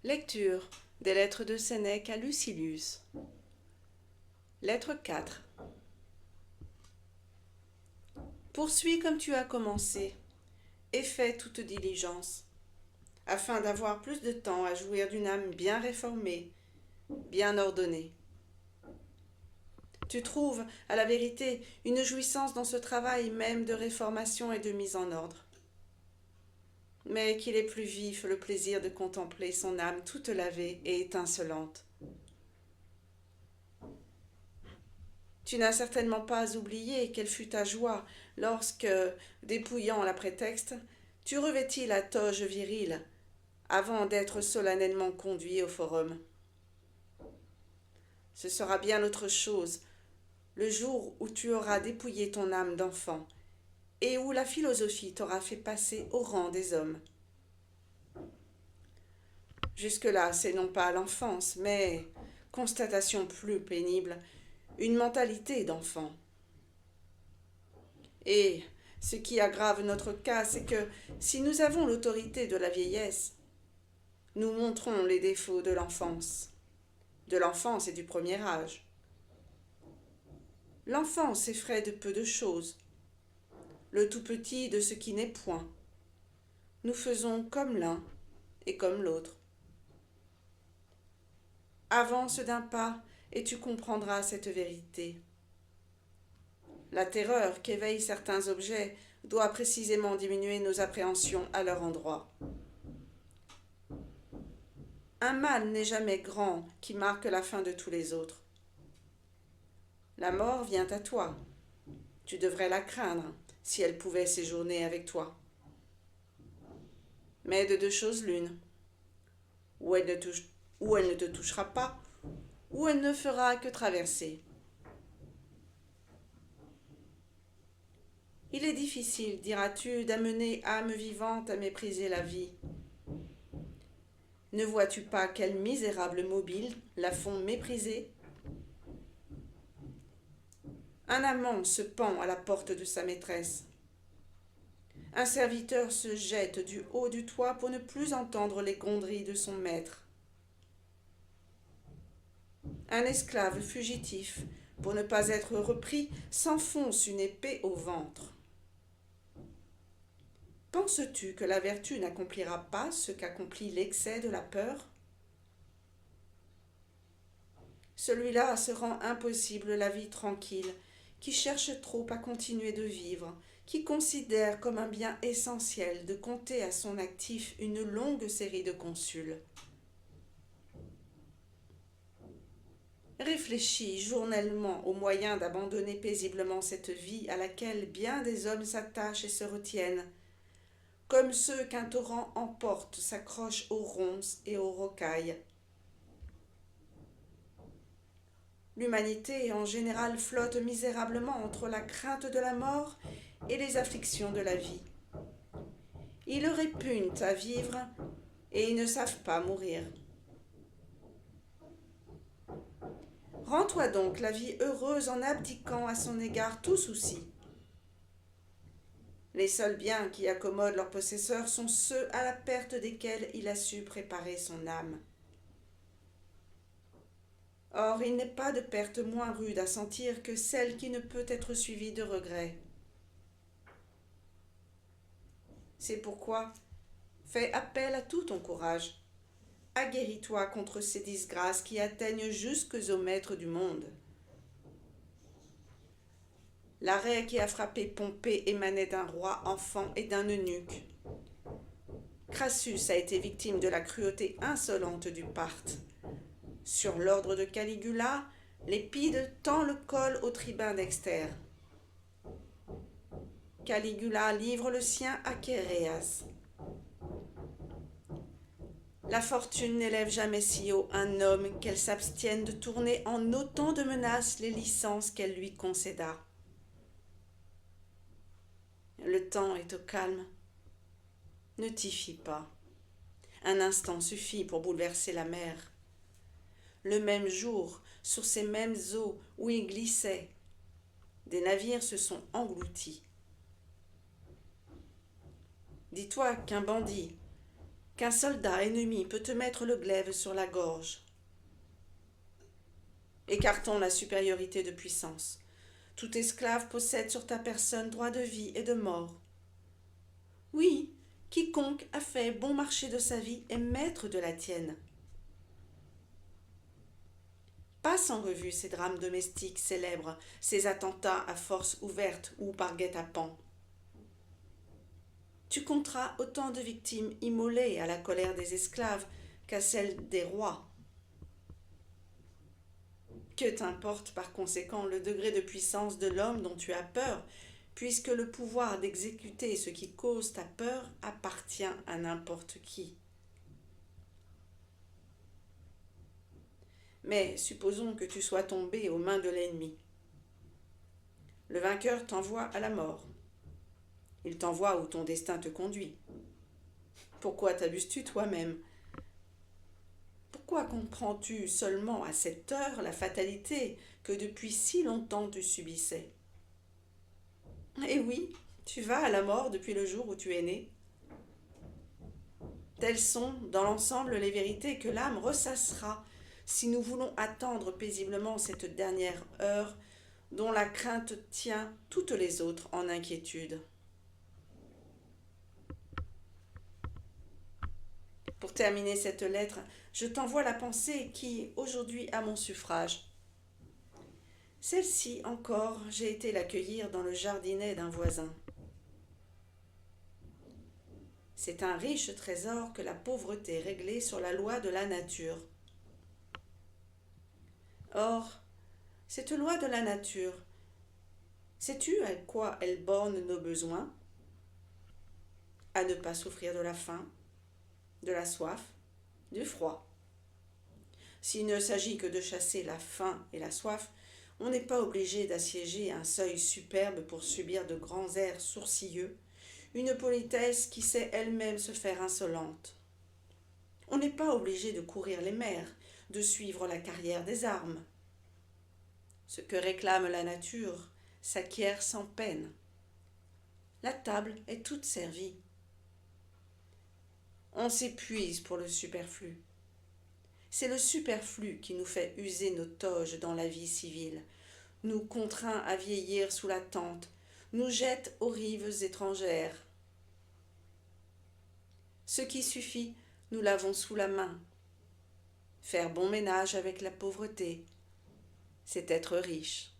Lecture des lettres de Sénèque à Lucilius. Lettre 4. Poursuis comme tu as commencé, et fais toute diligence, afin d'avoir plus de temps à jouir d'une âme bien réformée, bien ordonnée. Tu trouves, à la vérité, une jouissance dans ce travail même de réformation et de mise en ordre. Mais qu'il est plus vif le plaisir de contempler son âme toute lavée et étincelante. Tu n'as certainement pas oublié quelle fut ta joie lorsque, dépouillant la prétexte, tu revêtis la toge virile avant d'être solennellement conduit au forum. Ce sera bien autre chose le jour où tu auras dépouillé ton âme d'enfant et où la philosophie t'aura fait passer au rang des hommes. Jusque-là, c'est non pas l'enfance, mais, constatation plus pénible, une mentalité d'enfant. Et ce qui aggrave notre cas, c'est que si nous avons l'autorité de la vieillesse, nous montrons les défauts de l'enfance et du premier âge. L'enfant s'effraie de peu de choses, le tout petit de ce qui n'est point. Nous faisons comme l'un et comme l'autre. Avance d'un pas et tu comprendras cette vérité. La terreur qu'éveillent certains objets doit précisément diminuer nos appréhensions à leur endroit. Un mal n'est jamais grand qui marque la fin de tous les autres. La mort vient à toi. Tu devrais la craindre si elle pouvait séjourner avec toi. Mais de deux choses l'une. Ou elle ne te touchera pas, ou elle ne fera que traverser. Il est difficile, diras-tu, d'amener âme vivante à mépriser la vie. Ne vois-tu pas quels misérables mobiles la font mépriser? Un amant se pend à la porte de sa maîtresse. Un serviteur se jette du haut du toit pour ne plus entendre les gronderies de son maître. Un esclave fugitif, pour ne pas être repris, s'enfonce une épée au ventre. Penses-tu que la vertu n'accomplira pas ce qu'accomplit l'excès de la peur? Celui-là se rend impossible la vie tranquille, qui cherche trop à continuer de vivre, qui considère comme un bien essentiel de compter à son actif une longue série de consuls. Réfléchis journellement aux moyens d'abandonner paisiblement cette vie à laquelle bien des hommes s'attachent et se retiennent, comme ceux qu'un torrent emporte s'accrochent aux ronces et aux rocailles. L'humanité en général flotte misérablement entre la crainte de la mort et les afflictions de la vie. Ils répugnent à vivre et ils ne savent pas mourir. Rends-toi donc la vie heureuse en abdiquant à son égard tout souci. Les seuls biens qui accommodent leurs possesseurs sont ceux à la perte desquels il a su préparer son âme. Or, il n'est pas de perte moins rude à sentir que celle qui ne peut être suivie de regret. C'est pourquoi, fais appel à tout ton courage. Aguerris-toi contre ces disgrâces qui atteignent jusques aux maîtres du monde. L'arrêt qui a frappé Pompée émanait d'un roi enfant et d'un eunuque. Crassus a été victime de la cruauté insolente du Parthe. Sur l'ordre de Caligula, l'Épide tend le col au tribun Dexter. Caligula livre le sien à Chéréas. La fortune n'élève jamais si haut un homme qu'elle s'abstienne de tourner en autant de menaces les licences qu'elle lui concéda. Le temps est au calme. Ne t'y fie pas. Un instant suffit pour bouleverser la mer. Le même jour, sur ces mêmes eaux où il glissait, des navires se sont engloutis. Dis-toi qu'un bandit, qu'un soldat ennemi peut te mettre le glaive sur la gorge. Écartons la supériorité de puissance. Tout esclave possède sur ta personne droit de vie et de mort. Oui, quiconque a fait bon marché de sa vie est maître de la tienne. Passe en revue ces drames domestiques célèbres, ces attentats à force ouverte ou par guet-apens. Tu compteras autant de victimes immolées à la colère des esclaves qu'à celle des rois. Que t'importe par conséquent le degré de puissance de l'homme dont tu as peur, puisque le pouvoir d'exécuter ce qui cause ta peur appartient à n'importe qui. Mais supposons que tu sois tombé aux mains de l'ennemi. Le vainqueur t'envoie à la mort. Il t'envoie où ton destin te conduit. Pourquoi t'abuses-tu toi-même? Pourquoi comprends-tu seulement à cette heure la fatalité que depuis si longtemps tu subissais? Eh oui, tu vas à la mort depuis le jour où tu es né. Telles sont, dans l'ensemble, les vérités que l'âme ressassera si nous voulons attendre paisiblement cette dernière heure dont la crainte tient toutes les autres en inquiétude. Pour terminer cette lettre, je t'envoie la pensée qui, aujourd'hui, a mon suffrage. Celle-ci encore, j'ai été l'accueillir dans le jardinet d'un voisin. C'est un riche trésor que la pauvreté réglée sur la loi de la nature. Or, cette loi de la nature, sais-tu à quoi elle borne nos besoins? À ne pas souffrir de la faim, de la soif, du froid. S'il ne s'agit que de chasser la faim et la soif, on n'est pas obligé d'assiéger un seuil superbe pour subir de grands airs sourcilleux, une politesse qui sait elle-même se faire insolente. On n'est pas obligé de courir les mers, de suivre la carrière des armes. Ce que réclame la nature s'acquiert sans peine. La table est toute servie. On s'épuise pour le superflu. C'est le superflu qui nous fait user nos toges dans la vie civile, nous contraint à vieillir sous la tente, nous jette aux rives étrangères. Ce qui suffit, nous l'avons sous la main. Faire bon ménage avec la pauvreté, c'est être riche.